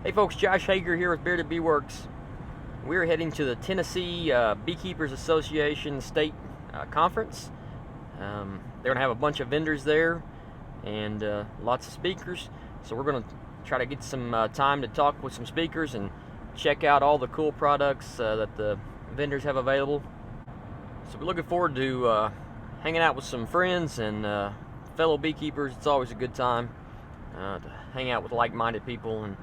Hey folks, Josh Hager here with Bearded Bee Works. We're heading to the Tennessee Beekeepers Association State Conference. They're going to have a bunch of vendors there and lots of speakers. So we're going to try to get some time to talk with some speakers and check out all the cool products that the vendors have available. So we're looking forward to hanging out with some friends and fellow beekeepers. It's always a good time to hang out with like-minded people, and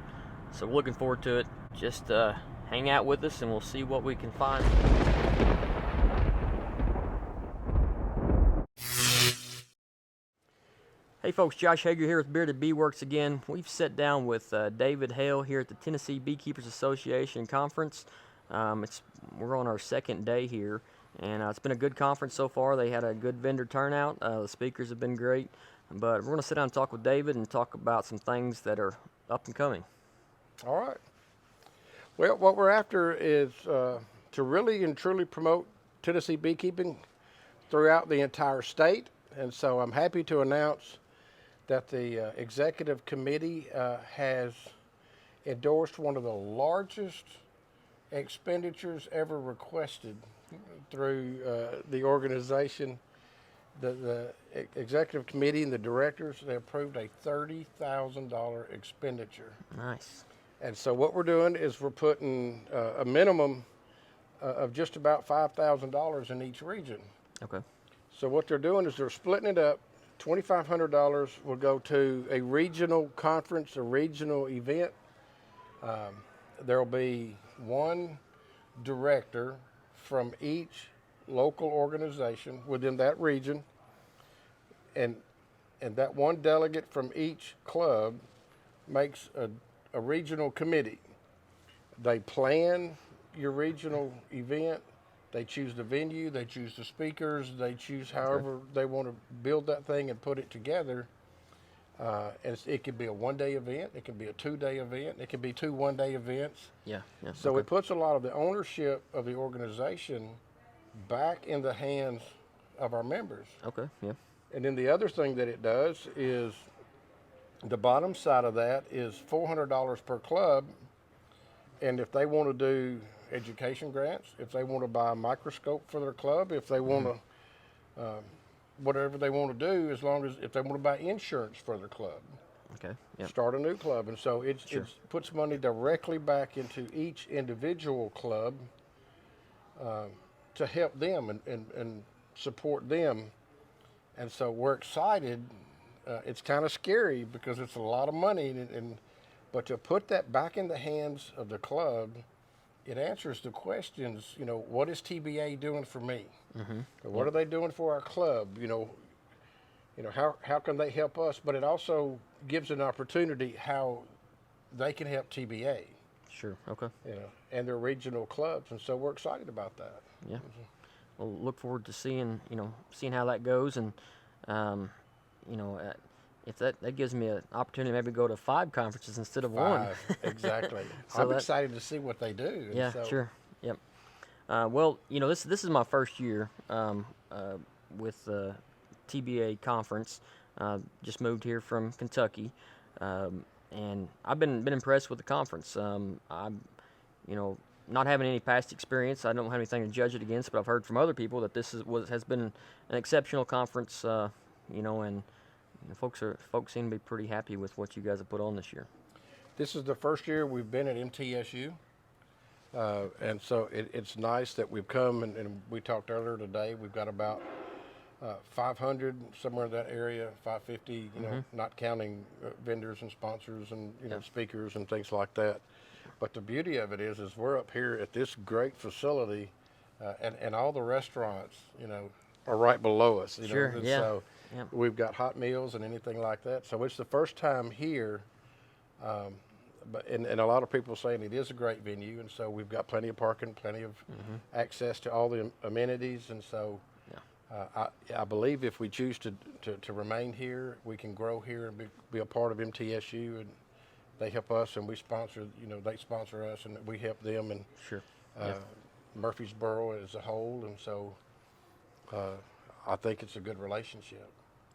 so we're looking forward to it. Just hang out with us and we'll see what we can find. Hey folks, Josh Hager here with Bearded Bee Works again. We've sat down with David Hale here at the Tennessee Beekeepers Association Conference. We're on our second day here, and it's been a good conference so far. They had a good vendor turnout. The speakers have been great, but we're going to sit down and talk with David and talk about some things that are up and coming. All right. Well, what we're after is to really and truly promote Tennessee beekeeping throughout the entire state. And so I'm happy to announce that the executive committee has endorsed one of the largest expenditures ever requested through the organization. The executive committee and the directors, they approved a $30,000 expenditure. Nice. And so what we're doing is we're putting a minimum of just about $5,000 in each region. Okay. So what they're doing is they're splitting it up. $2,500 will go to a regional conference, a regional event. There'll be one director from each local organization within that region, and that one delegate from each club makes a regional committee. They plan your regional event. They choose the venue, they choose the speakers, they choose however they want to build that thing and put it together. And it could be a one-day event, it could be a two-day event, it could be two one-day events. Yeah. So it puts a lot of the ownership of the organization back in the hands of our members. Okay, yeah. And then the other thing that it does is the bottom side of that is $400 per club. And if they want to do education grants, if they want to buy a microscope for their club, if they want to, whatever they want to do, as long as if they want to buy insurance for their club, Okay, yeah. start a new club. And so it puts money directly back into each individual club to help them and support them. And so we're excited. It's kind of scary because it's a lot of money, but to put that back in the hands of the club, it answers the questions, what is TBA doing for me? Mm-hmm. What are they doing for our club? How can they help us? But it also gives an opportunity how they can help TBA. Sure, okay. And their regional clubs. And so we're excited about that. Yeah. Well, look forward to seeing how that goes, and if that gives me an opportunity to maybe go to 5 conferences instead of 1. Exactly. So I'm excited to see what they do. Yeah, sure. Yep. Well, this is my first year with the TBA conference. Just moved here from Kentucky, and I've been impressed with the conference. I'm, not having any past experience, I don't have anything to judge it against, but I've heard from other people that this has been an exceptional conference. And folks seem to be pretty happy with what you guys have put on this year. This is the first year we've been at MTSU, and so it's nice that we've come, and we talked earlier today, we've got about 500, somewhere in that area, 550, not counting vendors and sponsors and speakers and things like that. But the beauty of it is we're up here at this great facility, and all the restaurants, are right below us. Sure, and yeah. So we've got hot meals and anything like that. So it's the first time here, and a lot of people saying it is a great venue, and so we've got plenty of parking, plenty of access to all the amenities, and so I believe if we choose to remain here, we can grow here and be a part of MTSU, and they help us, and we sponsor, they sponsor us, and we help them, and Sure. Murfreesboro as a whole, and so I think it's a good relationship.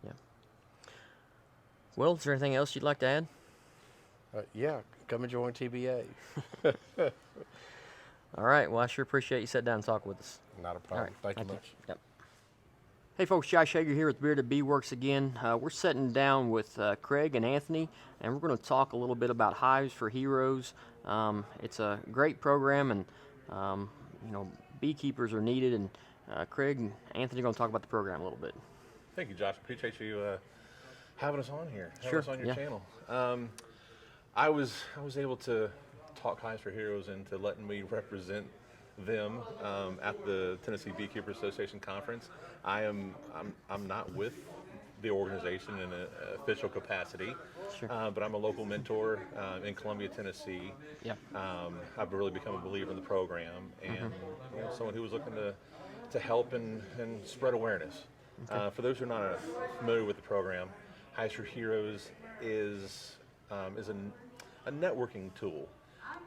Yeah. Well, is there anything else you'd like to add? Yeah, come and join TBA. All right. Well, I sure appreciate you sitting down and talking with us. Not a problem. All right. Thank you much. Yep. Hey folks, Josh Hager here with Bearded Bee Works again. We're sitting down with Craig and Anthony, and we're going to talk a little bit about Hives for Heroes. It's a great program, and beekeepers are needed. And Craig and Anthony are going to talk about the program a little bit. Thank you, Josh. Appreciate you having us on here, having Sure, us on your yeah. channel. I was able to talk Hives for Heroes into letting me represent them at the Tennessee Beekeepers Association conference. I'm not with the organization in an official capacity, Sure. but I'm a local mentor in Columbia, Tennessee. Yeah. I've really become a believer in the program, and someone who was looking to help and spread awareness. For those who are not familiar with the program, Hives for Heroes is a networking tool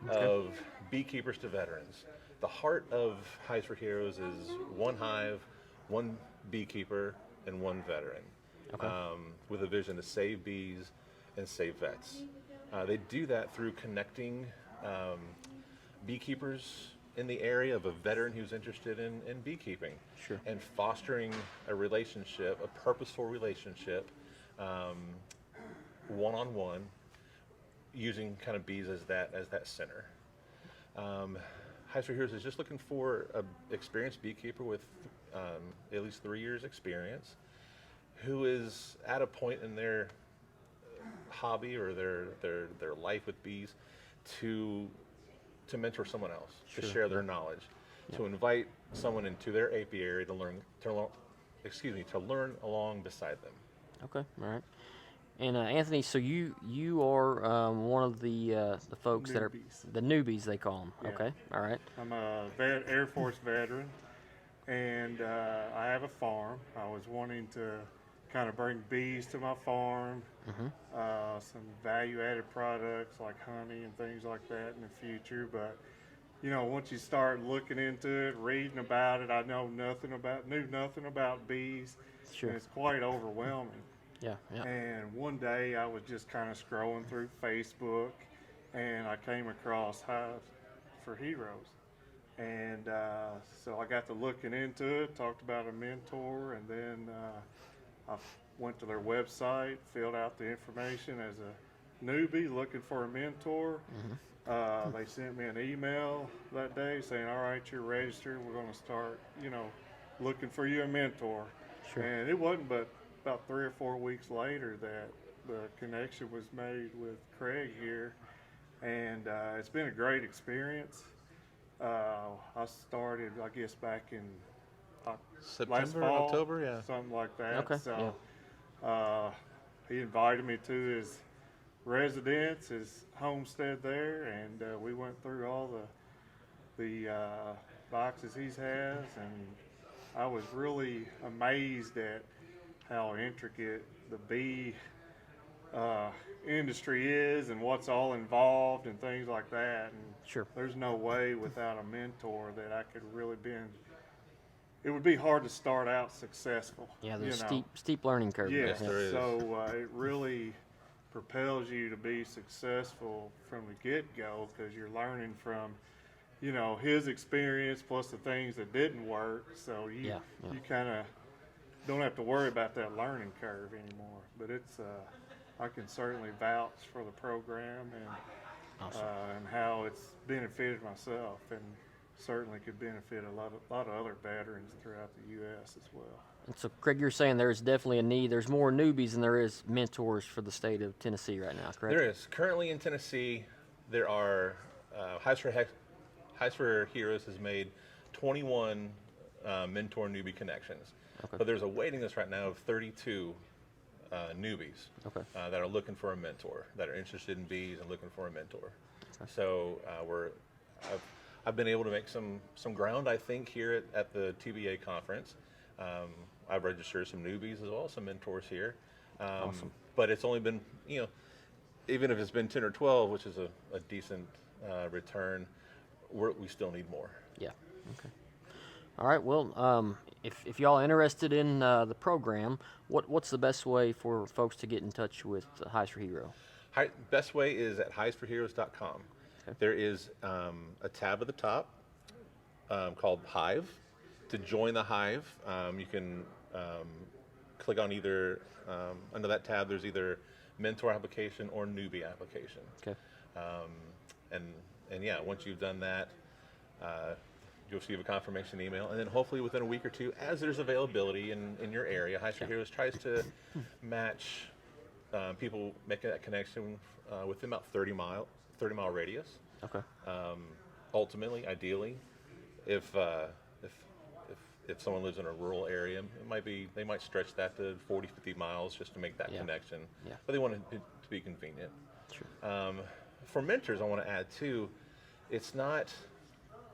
of beekeepers to veterans. The heart of Hives for Heroes is one hive, one beekeeper, and one veteran, with a vision to save bees and save vets. They do that through connecting beekeepers in the area of a veteran who's interested in beekeeping, Sure. and fostering a relationship, a purposeful relationship, one-on-one, using kind of bees as that center. Hives for Heroes is just looking for an experienced beekeeper with at least 3 years experience, who is at a point in their hobby or their life with bees to mentor someone else, to Sure, share their knowledge, to invite someone into their apiary to learn along beside them. Okay. All right. And Anthony, so you are one of the folks that are Newbies. the newbies, they call them. Yeah. Okay. All right. I'm a Air Force veteran, and I have a farm. I was wanting to kind of bring bees to my farm, some value-added products like honey and things like that in the future. But once you start looking into it, reading about it, I knew nothing about bees, Sure. and it's quite overwhelming. Yeah. Yeah. And one day I was just kind of scrolling through Facebook, and I came across Hives for Heroes. And so I got to looking into it, talked about a mentor, and then I went to their website, filled out the information as a newbie looking for a mentor. They sent me an email that day saying, all right, you're registered. We're going to start, looking for you a mentor. Sure. And it wasn't but about 3 or 4 weeks later that the connection was made with Craig here, and it's been a great experience. I started, I guess, back in last September, fall, October, yeah. something like that. Okay, So he invited me to his residence, his homestead there, and we went through all the boxes he has, and I was really amazed at how intricate the bee industry is and what's all involved and things like that. And Sure. there's no way without a mentor that I could really it would be hard to start out successful. Yeah. There's steep learning curve. there. Yes, there is. so it really propels you to be successful from the get-go, because you're learning from his experience plus the things that didn't work. So you kind of don't have to worry about that learning curve anymore. But it's I can certainly vouch for the program and how it's benefited myself, and certainly could benefit a lot of other veterans throughout the U.S. as well. And so, Craig, you're saying there's definitely a need. There's more newbies than there is mentors for the state of Tennessee right now, correct? There is. Currently in Tennessee, there are Hives for Heroes has made 21 mentor newbie connections. Okay. But there's a waiting list right now of 32 newbies that are looking for a mentor, that are interested in bees and looking for a mentor. Okay. So I've been able to make some ground, I think, here at the TBA conference. I've registered some newbies as well, some mentors here. Awesome. But it's only been, even if it's been 10 or 12, which is a decent return, we still need more. Yeah. Okay. All right. Well, if y'all are interested in the program, what's the best way for folks to get in touch with Hives for Hero? Best way is at hivesforheroes.com. Okay. There is a tab at the top called Hive. To join the Hive, you can click on either, under that tab, there's either mentor application or newbie application. Okay. And yeah, once you've done that, you'll receive a confirmation email, and then hopefully within a week or two, as there's availability in your area, Hives for Heroes tries to match people making that connection within about 30-mile radius. Okay. Ultimately, ideally, if someone lives in a rural area, they might stretch that to 40, 50 miles just to make that connection. Yeah. But they want it to be convenient. Sure. For mentors, I want to add too, it's not,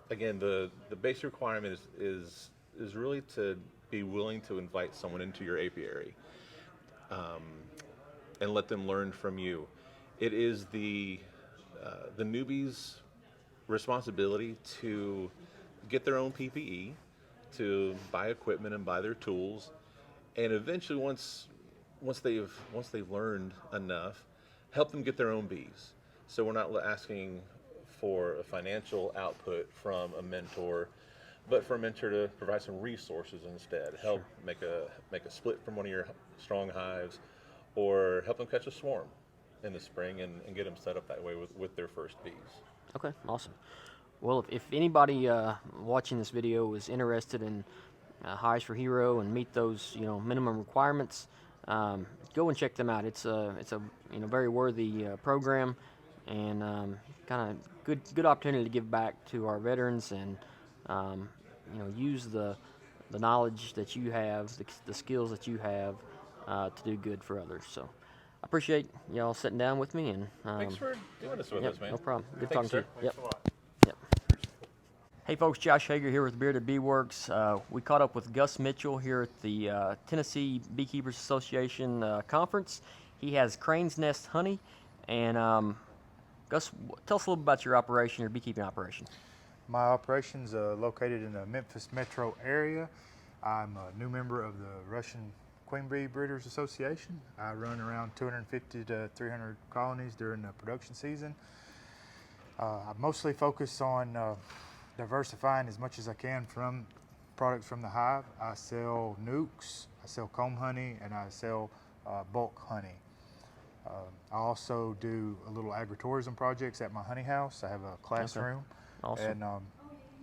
again, the basic requirement is really to be willing to invite someone into your apiary and let them learn from you. It is the newbie's responsibility to get their own PPE, to buy equipment and buy their tools, and eventually once they've learned enough, help them get their own bees. So we're not asking for a financial output from a mentor, but for a mentor to provide some resources instead. Help make a split from one of your strong hives, or help them catch a swarm in the spring and get them set up that way with their first bees. Okay, awesome. Well, if anybody watching this video is interested in Hives for Hero and meet those minimum requirements, go and check them out. It's a very worthy program, and kind of good opportunity to give back to our veterans and use the knowledge that you have, the skills that you have to do good for others. So I appreciate y'all sitting down with me, and Thanks for doing this with us, man. No problem. Good Thanks, talking to sir. you. Yep. Thanks a lot. Yep. Hey folks, Josh Hager here with Bearded Bee Works. We caught up with Gus Mitchell here at the Tennessee Beekeepers Association conference. He has crane's nest honey, and Gus, tell us a little about your operation, your beekeeping operation. My operation's located in the Memphis metro area. I'm a new member of the Russian Queen Bee Breeders Association. I run around 250 to 300 colonies during the production season. I mostly focus on diversifying as much as I can from products from the hive. I sell nukes, I sell comb honey, and I sell bulk honey. I also do a little agritourism projects at my honey house. I have a classroom. Awesome. And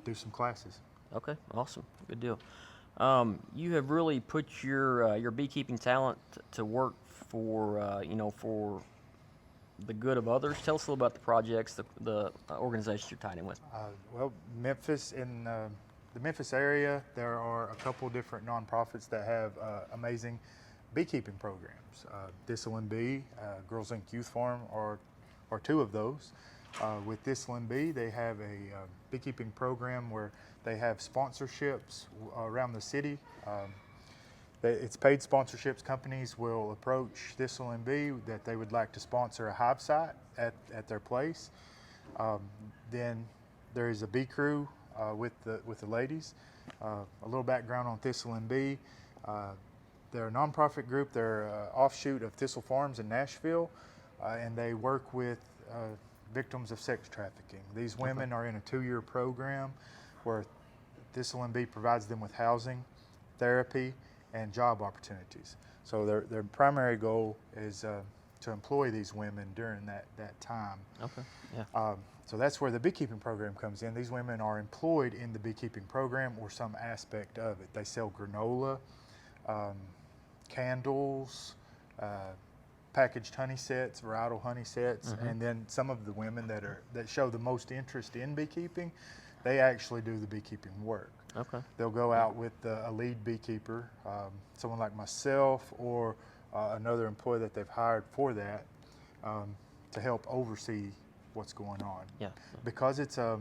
do some classes. Okay, awesome, good deal. You have really put your beekeeping talent to work for for the good of others. Tell us a little about the projects, the organizations you're tied in with. Well, Memphis, in the Memphis area, there are a couple different nonprofits that have amazing beekeeping programs. Thistle and Bee, Girls Inc. Youth Farm are two of those. With Thistle and Bee, they have a beekeeping program where they have sponsorships around the city. It's paid sponsorships. Companies will approach Thistle and Bee that they would like to sponsor a hive site at their place. Then there is a bee crew with the ladies. A little background on Thistle and Bee. They're a nonprofit group. They're an offshoot of Thistle Farms in Nashville, and they work with victims of sex trafficking. These women are in a 2-year program where Thistle and Bee provides them with housing, therapy, and job opportunities. So their primary goal is to employ these women during that time. Okay. Yeah. So that's where the beekeeping program comes in. These women are employed in the beekeeping program or some aspect of it. They sell granola, candles, packaged honey sets, varietal honey sets, and then some of the women that show the most interest in beekeeping, they actually do the beekeeping work. Okay. They'll go out with a lead beekeeper, someone like myself or another employee that they've hired for that, to help oversee what's going on. Yeah. Because it's a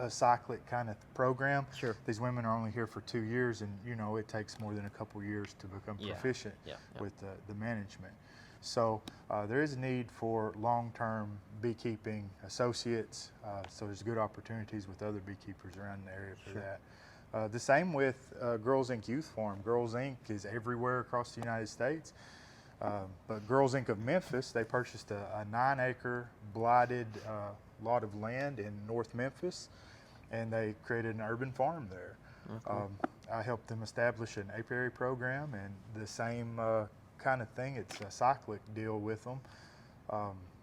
cyclic kind of program. Sure. These women are only here for 2 years, and it takes more than a couple years to become proficient with the management. So there is a need for long-term beekeeping associates. So there's good opportunities with other beekeepers around the area for that. The same with Girls Inc. Youth Farm. Girls Inc. is everywhere across the United States. But Girls Inc. of Memphis, they purchased a 9-acre blighted lot of land in North Memphis, and they created an urban farm there. I helped them establish an apiary program, and the same kind of thing. It's a cyclic deal with them.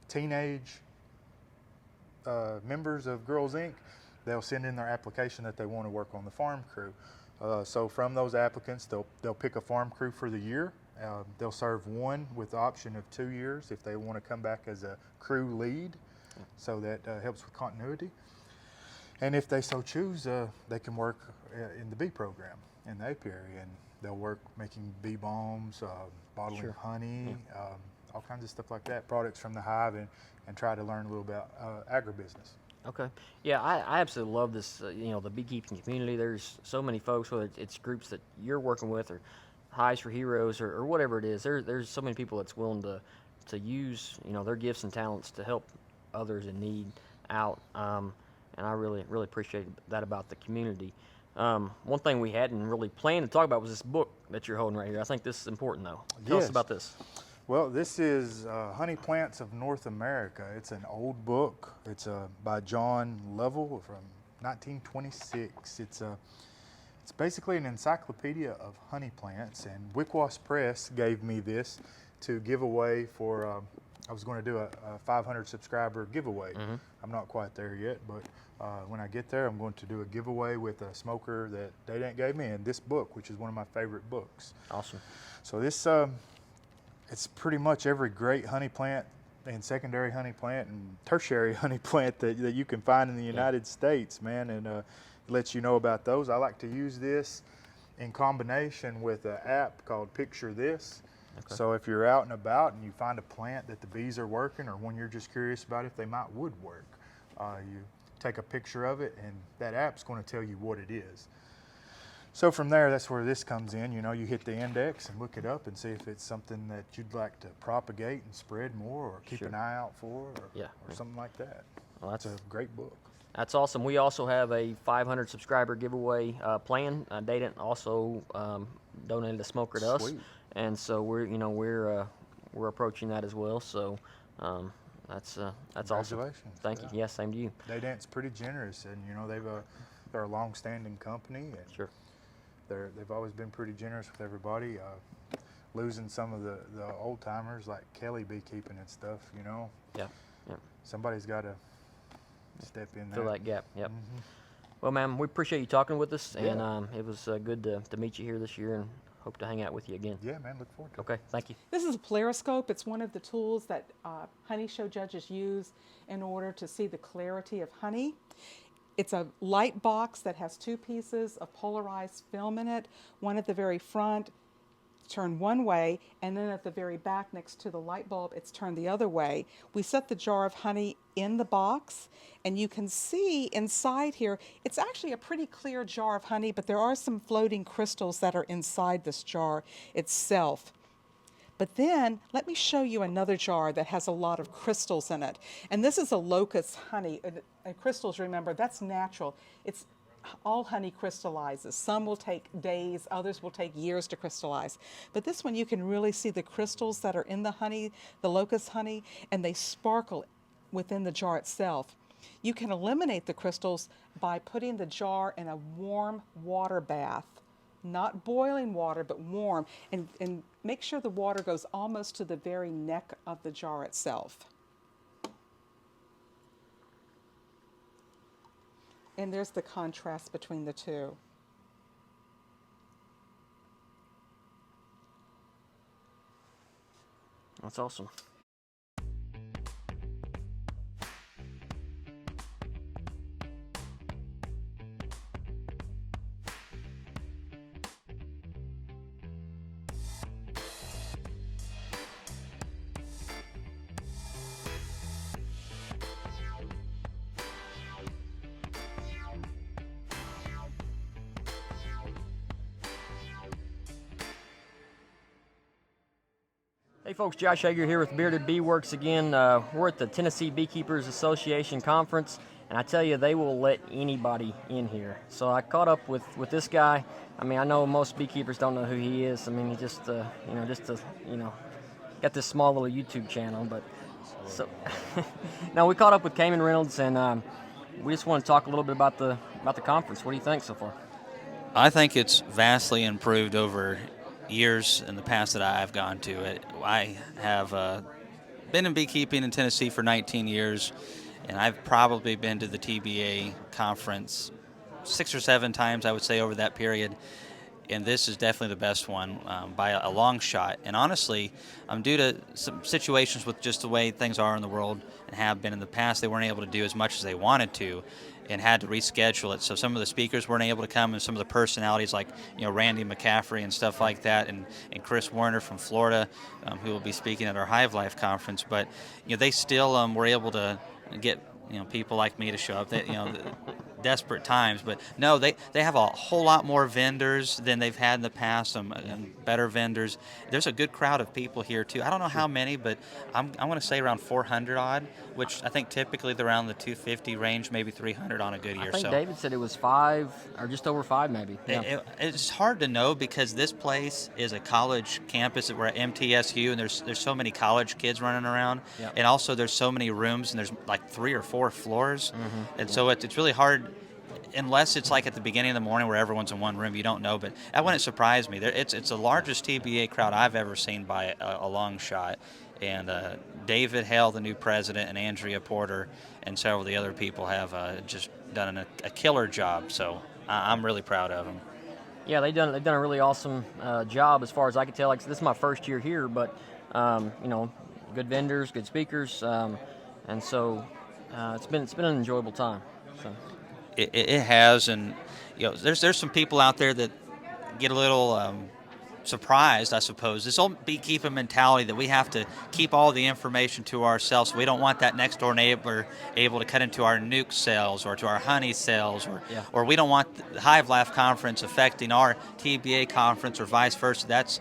Teenage members of Girls Inc., they'll send in their application that they want to work on the farm crew. So from those applicants, they'll pick a farm crew for the year. They'll serve one with the option of 2 years if they want to come back as a crew lead, so that helps with continuity. And if they so choose, they can work in the bee program in the apiary, and they'll work making bee balms, bottling honey, all kinds of stuff like that, products from the hive, and try to learn a little about agribusiness. Okay. Yeah, I absolutely love this, the beekeeping community. There's so many folks, whether it's groups that you're working with or Hives for Heroes or whatever it is. There's so many people that's willing to use, their gifts and talents to help others in need out. And I really, really appreciate that about the community. One thing we hadn't really planned to talk about was this book that you're holding right here. I think this is important, though. Tell us about this. Well, this is Honey Plants of North America. It's an old book. It's by John Lovell from 1926. It's basically an encyclopedia of honey plants, and Wickwas Press gave me this to give away for, I was going to do a 500 subscriber giveaway. I'm not quite there yet, but when I get there, I'm going to do a giveaway with a smoker that they didn't gave me, and this book, which is one of my favorite books. Awesome. So this, it's pretty much every great honey plant and secondary honey plant and tertiary honey plant that you can find in the United States, man, and it lets you know about those. I like to use this in combination with an app called Picture This. Okay. So if you're out and about and you find a plant that the bees are working, or one you're just curious about if they would work, you take a picture of it, and that app's going to tell you what it is. So from there, that's where this comes in. You hit the index and look it up and see if it's something that you'd like to propagate and spread more, or keep an eye out for, or something like that. Well, that's a great book. That's awesome. We also have a 500 subscriber giveaway plan. Dayton also donated a smoker to us, and so we're approaching that as well. So that's awesome. Congratulations. Thank you. Yes, same to you. Dayton's pretty generous, and they're a long-standing company. And they've always been pretty generous with everybody. Losing some of the old timers like Kelly beekeeping and stuff, Yeah. Somebody's got to step in there. Fill that gap. Yep. Well, ma'am, we appreciate you talking with us, and it was good to meet you here this year, and hope to hang out with you again. Yeah, man, look forward to it. Okay, thank you. This is a polariscope. It's one of the tools that honey show judges use in order to see the clarity of honey. It's a light box that has 2 pieces of polarized film in it, one at the very front, turned one way, and then at the very back next to the light bulb, it's turned the other way. We set the jar of honey in the box, and you can see inside here, it's actually a pretty clear jar of honey, but there are some floating crystals that are inside this jar itself. But then, let me show you another jar that has a lot of crystals in it. And this is a locust honey. And crystals, remember, that's natural. It's all honey crystallizes. Some will take days, others will take years to crystallize. But this one, you can really see the crystals that are in the honey, the locust honey, and they sparkle within the jar itself. You can eliminate the crystals by putting the jar in a warm water bath. Not boiling water, but warm, and make sure the water goes almost to the very neck of the jar itself. And there's the contrast between the two. That's awesome. Hey folks, Josh Hager here with Bearded Bee Works again. We're at the Tennessee Beekeepers Association conference, and I tell you, they will let anybody in here. So I caught up with this guy. I mean, I know most beekeepers don't know who he is. I mean, he just got this small little YouTube channel. But so now we caught up with Kamon Reynolds, and we just want to talk a little bit about the conference. What do you think so far? I think it's vastly improved over years in the past that I've gone to it. I have been in beekeeping in Tennessee for 19 years, and I've probably been to the TBA conference 6 or 7 times, I would say, over that period. And this is definitely the best one by a long shot. And honestly, due to some situations with just the way things are in the world and have been in the past, they weren't able to do as much as they wanted to and had to reschedule it. So some of the speakers weren't able to come, and some of the personalities like Randy McCaffrey and stuff like that, and Chris Werner from Florida, who will be speaking at our Hive Life conference. But they still were able to get people like me to show up. They, desperate times, but no, they have a whole lot more vendors than they've had in the past, and better vendors. There's a good crowd of people here too. I don't know how many, but I'm going to say around 400 odd, which I think typically they're around the 250 range, maybe 300 on a good year. I think so David said it was 5 or just over 5 maybe. Yeah. It's hard to know because this place is a college campus. We're at MTSU, and there's so many college kids running around, Yep. and also there's so many rooms, and there's like 3 or 4 floors, and so it's really hard. Unless it's like at the beginning of the morning where everyone's in one room, you don't know. But that wouldn't surprise me. It's the largest TBA crowd I've ever seen by a long shot. And David Hale, the new president, and Andrea Porter, and several of the other people have just done a killer job. So I'm really proud of them. Yeah, they've done a really awesome job as far as I can tell. Like, this is my first year here, but good vendors, good speakers, and so it's been an enjoyable time. So. It has, and there's some people out there that get a little surprised, I suppose. This old beekeeper mentality that we have to keep all the information to ourselves. We don't want that next door neighbor able to cut into our nuke sales or to our honey sales, or we don't want the Hive Life conference affecting our TBA conference or vice versa. That's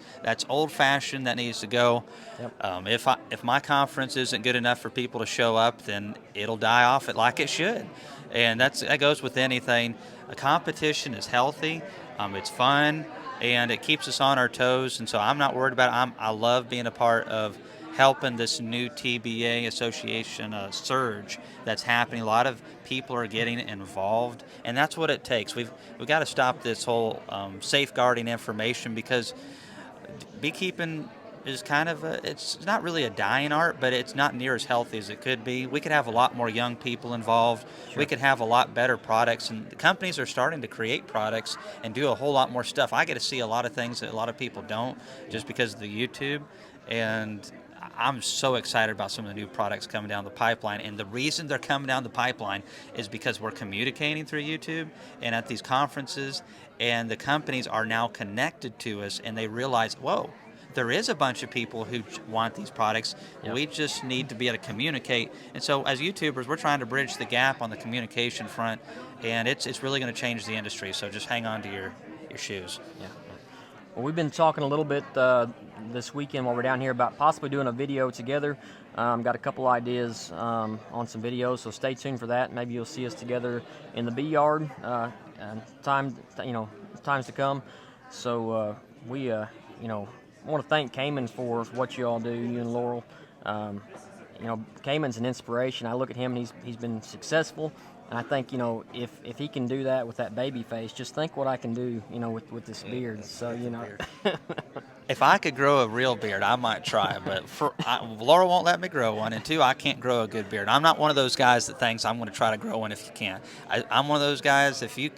old fashioned. That needs to go. Yep. If my conference isn't good enough for people to show up, then it'll die off it like it should. And that goes with anything. A competition is healthy, it's fun, and it keeps us on our toes. And so I'm not worried about it. I love being a part of helping this new TBA Association surge that's happening. A lot of people are getting involved, and that's what it takes. We've got to stop this whole safeguarding information, because beekeeping is kind of it's not really a dying art, but it's not near as healthy as it could be. We could have a lot more young people involved. Sure. We could have a lot better products, and the companies are starting to create products and do a whole lot more stuff. I get to see a lot of things that a lot of people don't, just because of the YouTube, and I'm so excited about some of the new products coming down the pipeline. And the reason they're coming down the pipeline is because we're communicating through YouTube and at these conferences, and the companies are now connected to us, and they realize, whoa, there is a bunch of people who want these products. Yep. We just need to be able to communicate. And so as YouTubers, we're trying to bridge the gap on the communication front, and it's really going to change the industry. So just hang on to your shoes. Yeah. Well, we've been talking a little bit this weekend while we're down here about possibly doing a video together. Got a couple ideas on some videos, so stay tuned for that. Maybe you'll see us together in the bee yard times to come. So we I want to thank Kamon for what you all do, you and Laurel. Kamon's an inspiration. I look at him, and he's been successful, and I think if he can do that with that baby face, just think what I can do with this beard. So If I could grow a real beard, I might try, but Laura won't let me grow one, and 2, I can't grow a good beard. I'm not one of those guys that thinks I'm going to try to grow one if you can't. I'm one of those guys, if you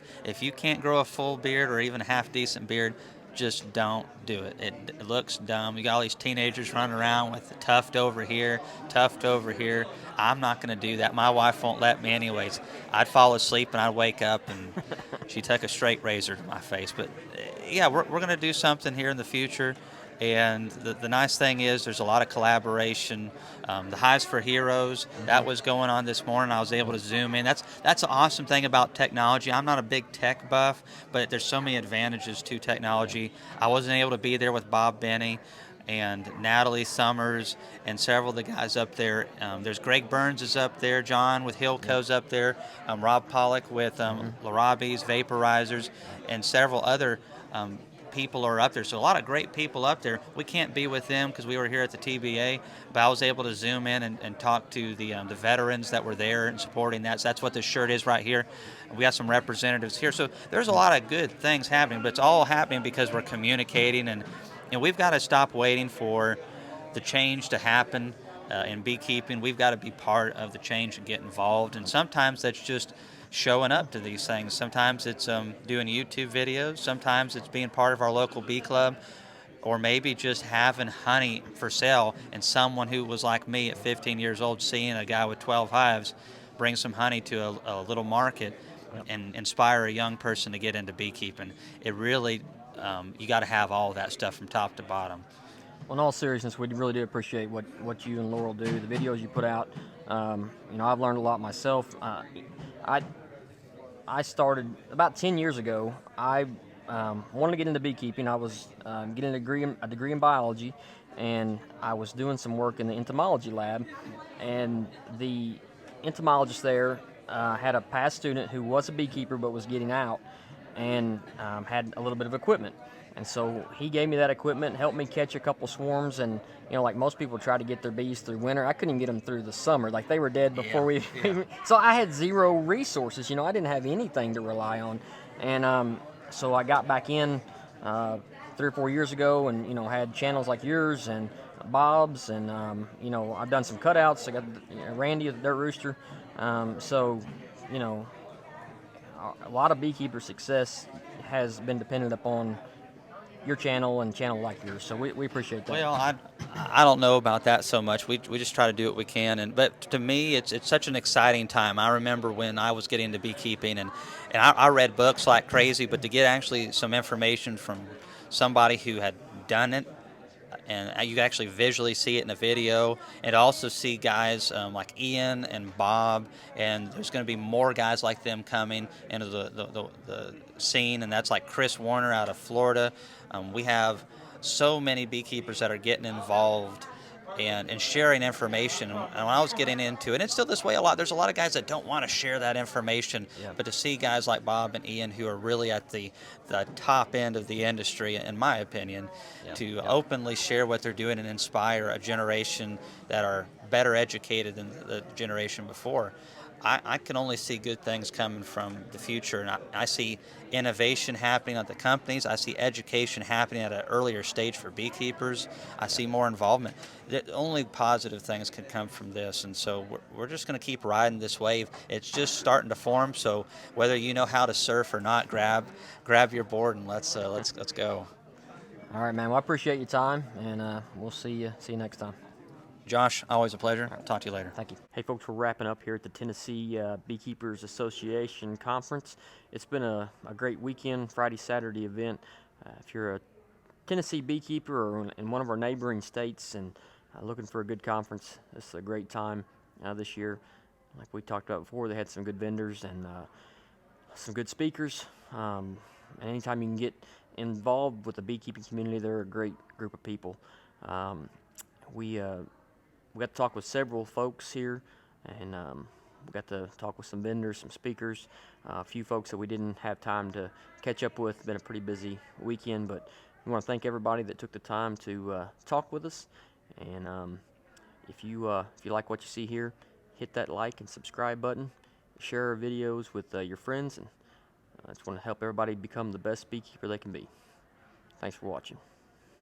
can't grow a full beard or even a half decent beard, just don't do it. It looks dumb. You got all these teenagers running around with the tuft over here, tuft over here. I'm not going to do that. My wife won't let me anyways. I'd fall asleep and I'd wake up and she took a straight razor to my face. But yeah, we're going to do something here in the future. And the nice thing is there's a lot of collaboration. The Hives for Heroes, that was going on this morning. I was able to zoom in. That's the awesome thing about technology. I'm not a big tech buff, but there's so many advantages to technology. I wasn't able to be there with Bob Benny and Natalie Summers and several of the guys up there. There's Greg Burns is up there, John with Hillco's up there, Rob Pollock with Larabi's Vaporizers, and several other people are up there. So a lot of great people up there. We can't be with them because we were here at the TBA, but I was able to zoom in and talk to the veterans that were there and supporting that. So that's what this shirt is right here. We got some representatives here. So there's a lot of good things happening, but it's all happening because we're communicating, and we've got to stop waiting for the change to happen in beekeeping. We've got to be part of the change and get involved. And sometimes that's just showing up to these things. Sometimes it's doing YouTube videos. Sometimes it's being part of our local bee club, or maybe just having honey for sale, and someone who was like me at 15 years old seeing a guy with 12 hives bring some honey to a little market and inspire a young person to get into beekeeping. It really, you got to have all of that stuff from top to bottom. Well, in all seriousness, we really do appreciate what you and Laurel do, the videos you put out. I've learned a lot myself. I started about 10 years ago. I wanted to get into beekeeping. I was getting a degree in biology, and I was doing some work in the entomology lab. And the entomologist there had a past student who was a beekeeper but was getting out and had a little bit of equipment. And so he gave me that equipment, helped me catch a couple swarms, and like most people try to get their bees through winter. I couldn't even get them through the summer. Like, they were dead before So I had zero resources. I didn't have anything to rely on. And so I got back in 3 or 4 years ago, and had channels like yours and Bob's, and I've done some cutouts. I got Randy with the Dirt Rooster. So a lot of beekeeper success has been dependent upon your channel and channel like yours, so we appreciate that. Well, I don't know about that so much. We just try to do what we can, but to me, it's such an exciting time. I remember when I was getting into beekeeping, and I read books like crazy, but to get actually some information from somebody who had done it, and you actually visually see it in a video, and also see guys like Ian and Bob, and there's going to be more guys like them coming into the scene, and that's like Chris Warner out of Florida. We have so many beekeepers that are getting involved and sharing information. And when I was getting into it, and it's still this way a lot, there's a lot of guys that don't want to share that information, but to see guys like Bob and Ian who are really at the top end of the industry, in my opinion, to openly share what they're doing and inspire a generation that are better educated than the generation before. I can only see good things coming from the future, and I see innovation happening at the companies. I see education happening at an earlier stage for beekeepers. I see more involvement. Only positive things can come from this, and so we're just going to keep riding this wave. It's just starting to form, so whether you know how to surf or not, grab your board and let's go. All right, man. Well, I appreciate your time, and we'll see you next time. Josh, always a pleasure. I'll talk to you later. Thank you. Hey, folks, we're wrapping up here at the Tennessee Beekeepers Association Conference. It's been a great weekend, Friday, Saturday event. If you're a Tennessee beekeeper or in one of our neighboring states and looking for a good conference, this is a great time this year. Like we talked about before, they had some good vendors and some good speakers. And anytime you can get involved with the beekeeping community, they're a great group of people. We got to talk with several folks here, and we got to talk with some vendors, some speakers, a few folks that we didn't have time to catch up with. It's been a pretty busy weekend, but we want to thank everybody that took the time to talk with us. And if you like what you see here, hit that like and subscribe button. Share our videos with your friends, and I just want to help everybody become the best beekeeper they can be. Thanks for watching.